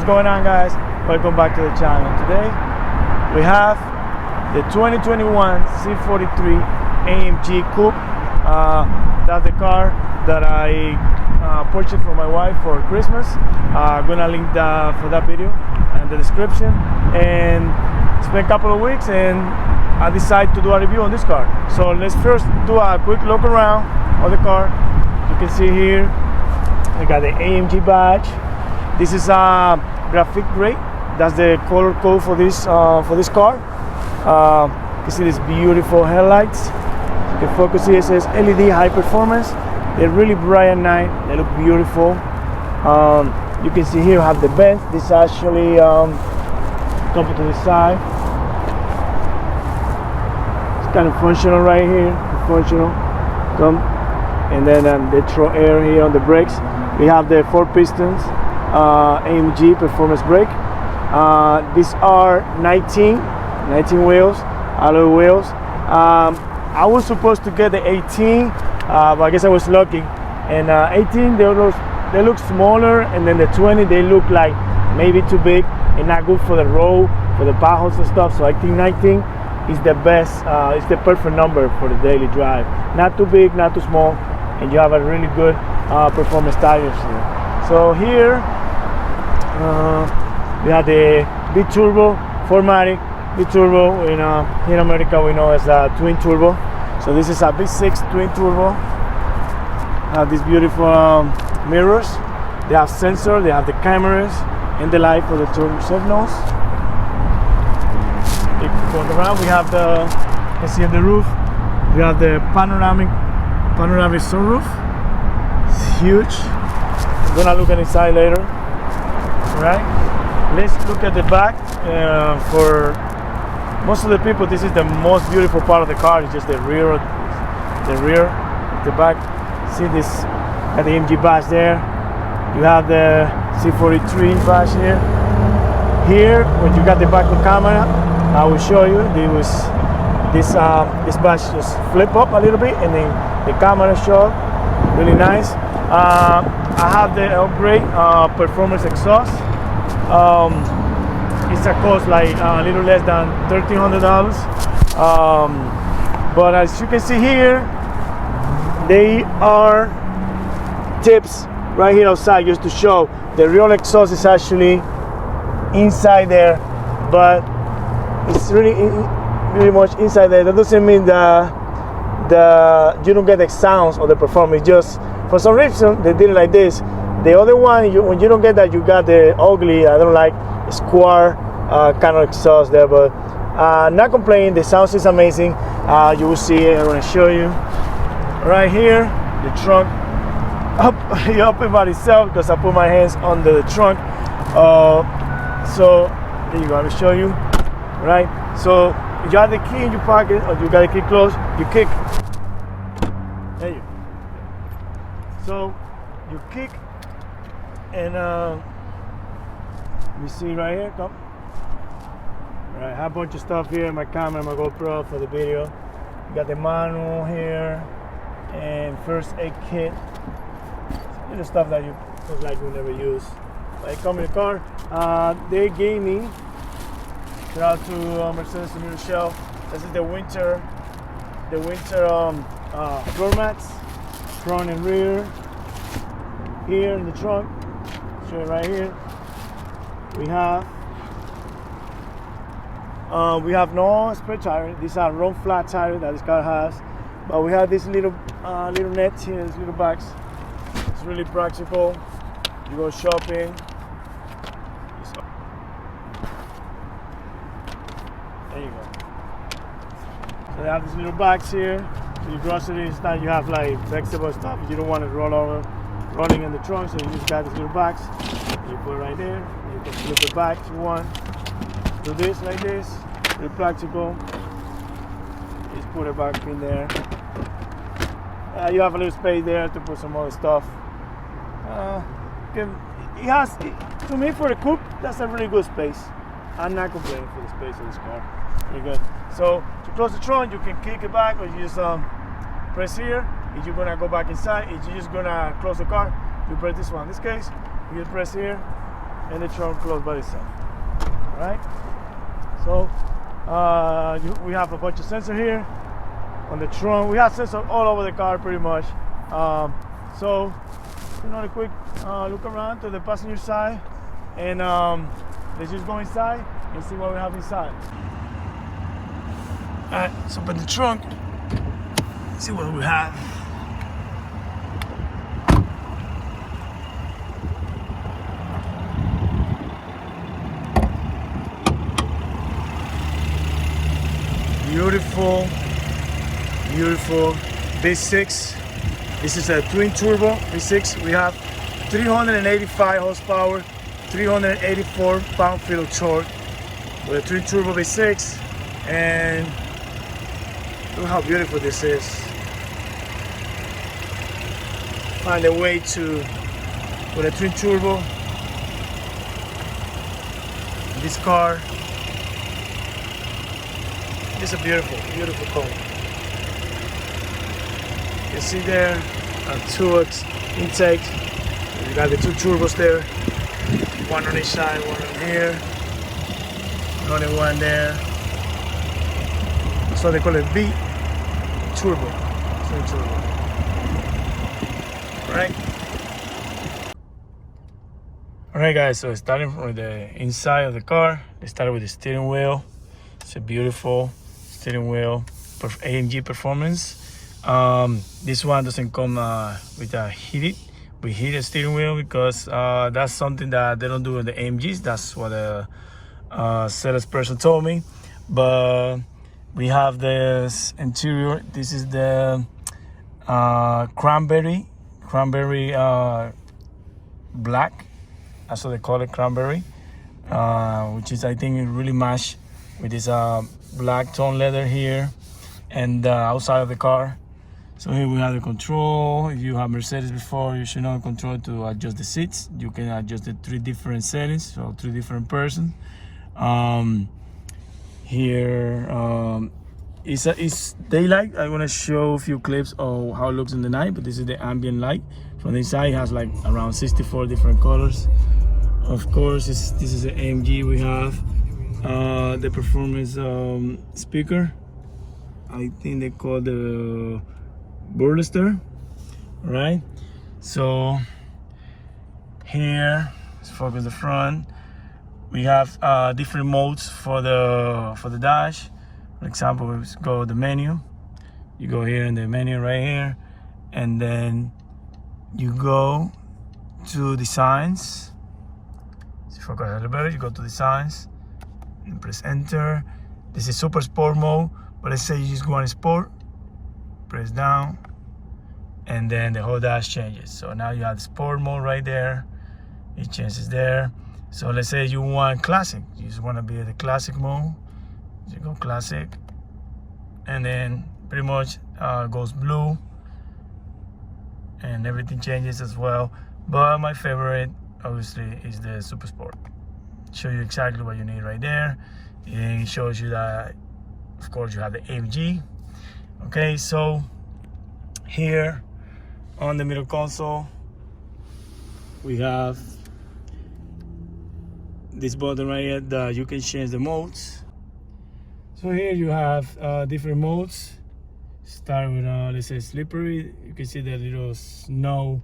going on, guys? Welcome back to the channel. Today we have the 2021 C43 Amg Coupe. That's the car that I purchased for my wife for Christmas. I'm gonna link for that video in the description. And it's been a couple of weeks and I decided to do a review on this car. So let's first do a quick look around of the car. You can see here we got the AMG badge. This is a graphic gray. That's the color code for this car. You can see these beautiful headlights. You can focus here. It says LED high performance. They're really bright at night. They look beautiful. You can see here you have the vents. This actually come to the side. It's kind of functional right here. Functional. Come. And then they throw air here on the brakes. We have the 4 pistons AMG performance brake. These are 19 wheels, alloy wheels. I was supposed to get the 18, but I guess I was lucky. And 18 they look smaller, and then the 20 they look like maybe too big and not good for the road, for the potholes and stuff. So I think 19 is the best. It's the perfect number for the daily drive. Not too big, not too small, and you have a really good performance tires here. So here we have the B-Turbo 4MATIC. B-Turbo in America we know as a twin turbo. So this is a V6 twin turbo. Have these beautiful mirrors. They have sensor, they have the cameras and the light for the turbo signals. If you go around, we have the, you can see on the roof, we have the panoramic sunroof. It's huge. I'm gonna look at inside later. Right? Let's look at the back. For most of the people, this is the most beautiful part of the car. It's just the rear, the back. See this at the AMG badge there. You have the C43 badge here. Here, when you got the back of camera, I will show you. This badge just flip up a little bit, and then the camera show really nice. I have the upgrade performance exhaust. It's a cost like a little less than $1,300. But as you can see here, they are tips right here outside just to show the real exhaust is actually inside there, but it's really much inside there. That doesn't mean that you don't get the sounds or the performance. It's just for some reason they did it like this. The other one, when you don't get that, you got the ugly, I don't like, square kind of exhaust there, but not complaining. The sound is amazing. You will see it. I'm going to show you right here. The trunk up by itself because I put my hands under the trunk. So there you go. I will show you. Right. So you got the key in your pocket, or you got the key closed. You kick. There you go. So you kick. And you see right here, come. All right, I have a bunch of stuff here, my camera, my GoPro for the video. You got the manual here, and first aid kit. Little stuff that you most likely will never use. But it comes in the car. They gave me, shout out to Mercedes-Benz shelf. This is the winter floor mats, front and rear. Here in the trunk. Show it right here. We have no spare tire. These are run flat tire that this car has, but we have this little net here, these little bags. It's really practical. You go shopping. There you go. So they have these little bags here. So your groceries, now you have like vegetable stuff. You don't want to roll over. Running in the trunk, so you just got these little bags. You put it right there. You can flip it back if you want. Do this like this. Very practical. Just put it back in there. You have a little space there to put some other stuff. To me, for the coupe, that's a really good space. I'm not complaining for the space of this car. Pretty good. So to close the trunk, you can kick it back, or you just press here. If you're gonna go back inside, if you're just gonna close the car, you press this one. In this case, you press here, and the trunk closed by itself. All right. So we have a bunch of sensor here on the trunk. We have sensors all over the car pretty much. So a quick look around to the passenger side, and let's just go inside and see what we have inside. All right, let's open the trunk, see what we have. Beautiful V6. This is a twin turbo V6. We have 385 horsepower, 384 pound-feet of torque with a twin turbo V6, and look how beautiful this is. Find a way to put a twin turbo in this car. It's a beautiful car. You see there, two intake. You got the two turbos there. One on each side, one on here. Another one there. So they call it V turbo. Twin turbo. Alright guys, so starting from the inside of the car, they started with the steering wheel. It's a beautiful steering wheel, AMG performance. This one doesn't come with a heated steering wheel, because that's something that they don't do in the AMGs. That's what the salesperson told me. But we have this interior. This is the cranberry black. That's what they call it, cranberry, which is, I think, it really match with this black tone leather here and outside of the car. So here we have the control. If you have Mercedes before, you should know the control to adjust the seats. You can adjust the 3 different settings, so 3 different persons. Here it's daylight. I want to show a few clips of how it looks in the night, but this is the ambient light. From the inside, it has like around 64 different colors. Of course, this is the AMG. We have the performance speaker. I think they call the Burlester, right? So here, let's focus the front. We have different modes for the dash. For example, we go the menu. You go here in the menu right here, and then you go to designs. So focus a little better. You go to designs and press enter. This is super sport mode, but let's say you just go on sport. Press down, and then the whole dash changes. So now you have the sport mode right there. It changes there. So let's say you want classic. You just want to be at the classic mode. You go classic, and then pretty much goes blue, and everything changes as well. But my favorite, obviously, is the super sport. Show you exactly what you need right there. And it shows you that, of course, you have the AMG. Okay, so here on the middle console, we have this button right here that you can change the modes. So here you have different modes. Start with let's say slippery. You can see the little snow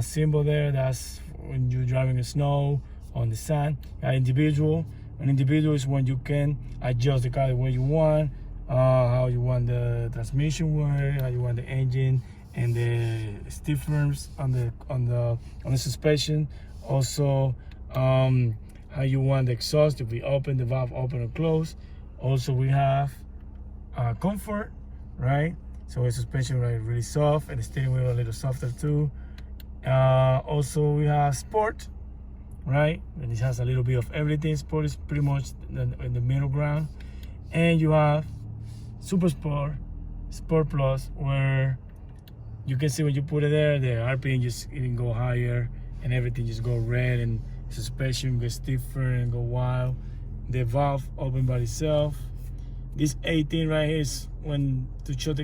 symbol there. That's when you're driving in snow, on the sand. Individual. An individual is when you can adjust the car the way you want. How you want the transmission work, how you want the engine, and the stiffness on the suspension. Also, how you want the exhaust to be open, the valve open or closed. Also, we have comfort, right? So the suspension really soft, and the steering wheel a little softer too. Also, we have sport, right? And it has a little bit of everything. Sport is pretty much in the middle ground, and you have Super Sport, Sport Plus, where you can see when you put it there, the RPM just even go higher, and everything just go red, and suspension gets stiffer and go wild. The valve open by itself. This 18 right here is when to show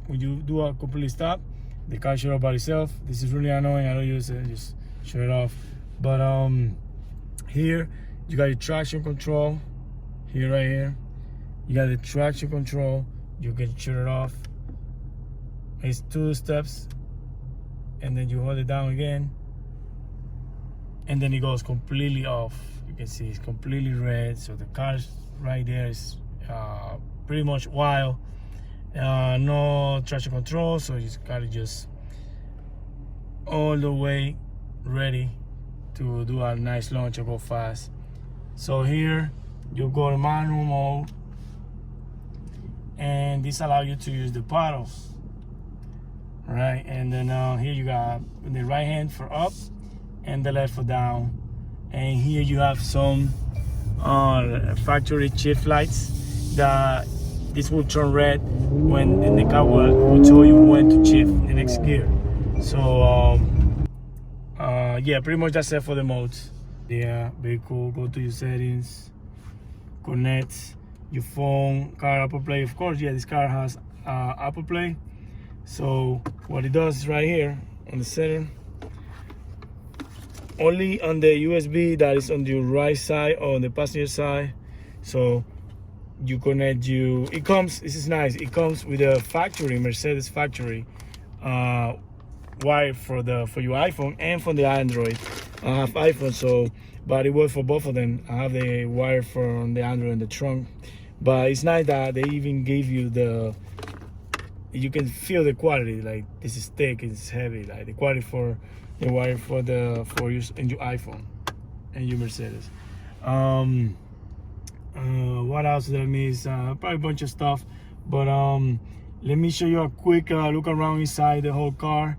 when you do a complete stop, the car shut off by itself. This is really annoying. I don't use it. Just shut it off. But here you got your traction control here, right here. You got the traction control. You can shut it off. It's 2 steps, and then you hold it down again, and then it goes completely off. You can see it's completely red, so the car's right there is pretty much wild. No traction control, so you just gotta just all the way ready to do a nice launch or go fast. So here you go to manual mode, and this allows you to use the paddles, right? And then here you got the right hand for up and the left for down. And here you have some factory shift lights that this will turn red when the car will tell you when to shift the next gear. So yeah, pretty much that's it for the modes. Yeah, very cool. Go to your settings, connect your phone, car Apple Play. Of course, yeah, this car has Apple Play. So what it does is right here on the center, only on the USB that is on the right side or on the passenger side. So you connect it comes, this is nice, it comes with a factory, Mercedes factory wire for your iPhone and for the Android. I have iPhone, so but it works for both of them. I have the wire for the Android in the trunk, but it's nice that they even gave you you can feel the quality, like this is thick, it's heavy, like the quality for the wire for use in your iPhone and your Mercedes. What else that means? Probably a bunch of stuff, but let me show you a quick look around inside the whole car.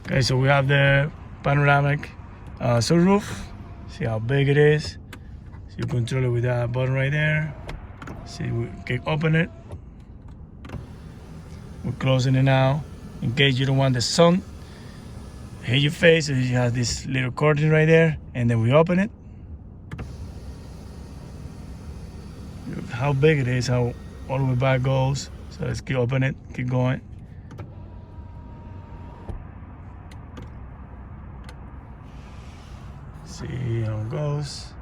Okay, so we have the panoramic sunroof. See how big it is. So you control it with that button right there. See, we can open it. We're closing it now in case you don't want the sun hit your face. So you have this little curtain right there, and then we open it. How big it is, how all the way back goes. So let's keep open it, keep going. See how it goes.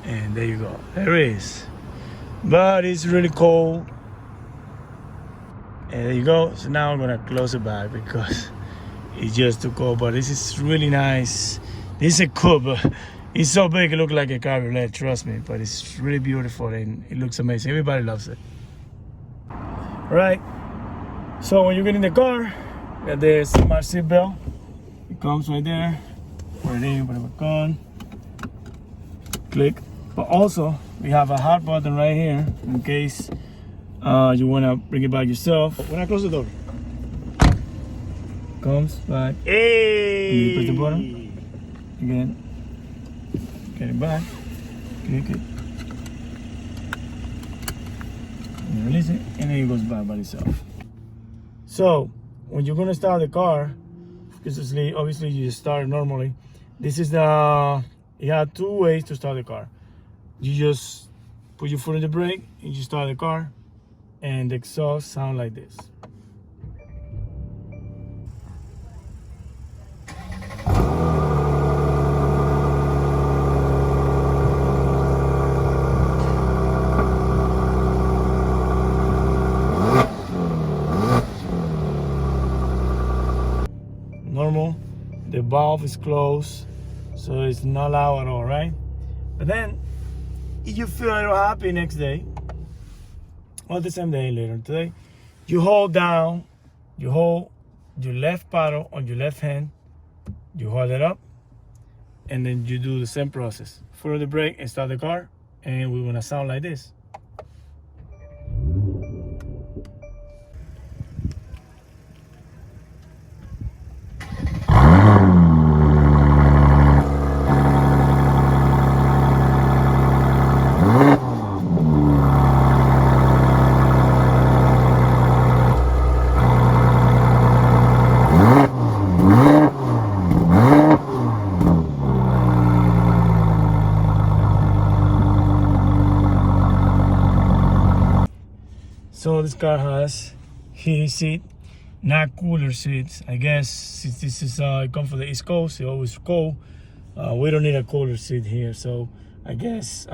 And there you go. There it is. But it's really cold. And there you go. So now I'm gonna close it back because it's just too cold. But this is really nice. This is a Coupe. It's so big it looks like a cabriolet, trust me. But it's really beautiful and it looks amazing. Everybody loves it. Right. So when you get in the car, you got the smart seat belt. It comes right there. Put it in, put it back on. Click. But also, we have a hot button right here in case you want to bring it back yourself. When I close the door, Comes back. hey! And you press the button again. Get it back. Okay. And release it, and then it goes back by itself. So when you're gonna start the car, because obviously you just start normally. This is you have two ways to start the car. You just put your foot in the brake and you start the car, and the exhaust sound like this. Normal, the valve is closed, so it's not loud at all, right? But then if you feel a little happy next day or the same day later today, you hold down, you hold your left paddle on your left hand, you hold it up, and then you do the same process. Follow the brake and start the car, and we want to sound like this. So this car has heated seat, not cooler seats. I guess since this is come from the East Coast, it's always cold. We don't need a cooler seat here, so I guess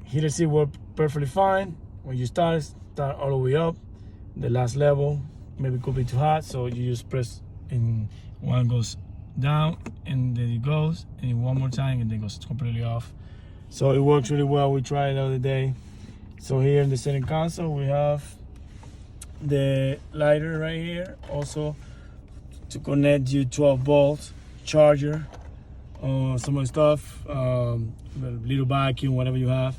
heated seat work perfectly fine. When you start all the way up, the last level maybe could be too hot, so you just press and one goes down and then it goes, and one more time and then it goes completely off. So it works really well. We tried it the other day. So here in the center console, we have the lighter right here, also to connect your 12 volt charger, some of the stuff, little vacuum, whatever you have.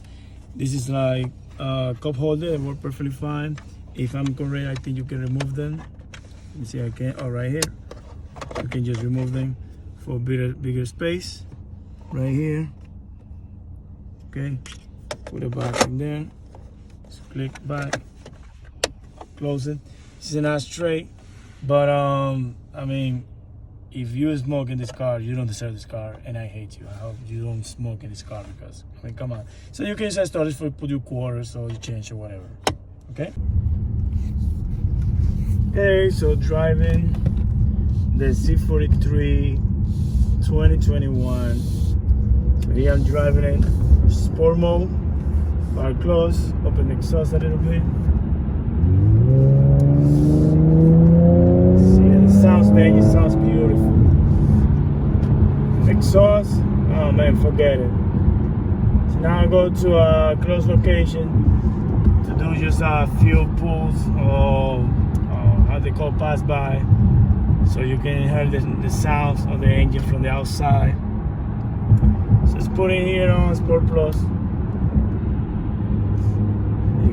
This is like a cup holder, it works perfectly fine. If I'm correct, I think you can remove them. Let me see, I can, right here. You can just remove them for bigger space, right here. Okay, put it back in there. Just click back, close it. This is not straight, but I mean, if you smoke in this car, you don't deserve this car, and I hate you. I hope you don't smoke in this car, because I mean, come on. So you can just start this for put your quarters or you change or whatever. Okay. Okay, so driving the C43 2021. So here I'm driving in sport mode. Bar close, open the exhaust a little bit. See, it sounds big, it sounds beautiful. Exhaust, oh man, forget it. So now I go to a close location to do just fuel pulls, or how they call pass by, so you can hear the sounds of the engine from the outside. So it's putting here on Sport Plus.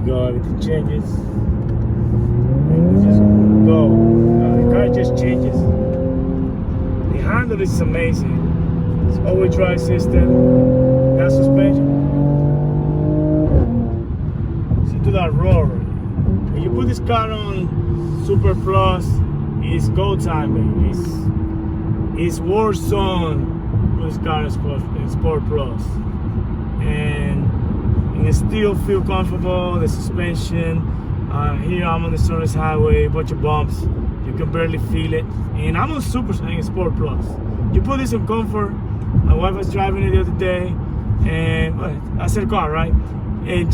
Go, everything changes, and we just go. The car just changes. The handle is amazing. It's all-wheel drive system, that suspension. See to that roar. When you put this car on Super Plus, it's go time, baby. It's war zone. Put this car in Sport Plus, and it still feel comfortable. The suspension, here I'm on the Service Highway, bunch of bumps, you can barely feel it, and I'm on Sport Plus. You put this in comfort. My wife was driving it the other day, and I said car, right? And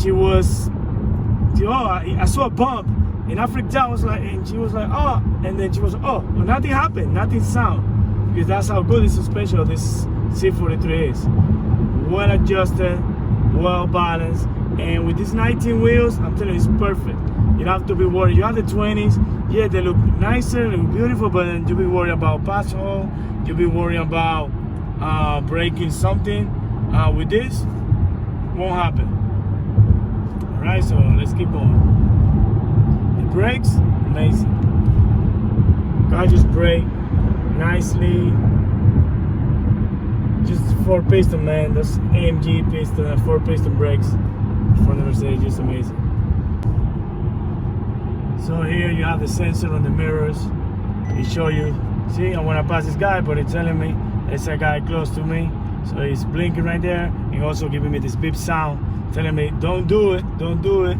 I saw a bump, and I freaked out. And she was like, oh, and then she was, oh, well, nothing happened, nothing sound, because that's how good the suspension of this C43 is. Well adjusted, well balanced, and with these 19 wheels, I'm telling you, it's perfect. You don't have to be worried. You have the 20s, yeah, they look nicer, they look beautiful, but then you'll be worried about pass hole, you'll be worried about breaking something. With this, won't happen. All right, so let's keep going. The brakes, amazing. Car just brake nicely. Just 4-piston, man. Those AMG piston, 4-piston brakes from the Mercedes, just amazing. So here you have the sensor on the mirrors. It show you. See, I want to pass this guy, but it's telling me there's a guy close to me. So it's blinking right there, and also giving me this beep sound, telling me don't do it, don't do it.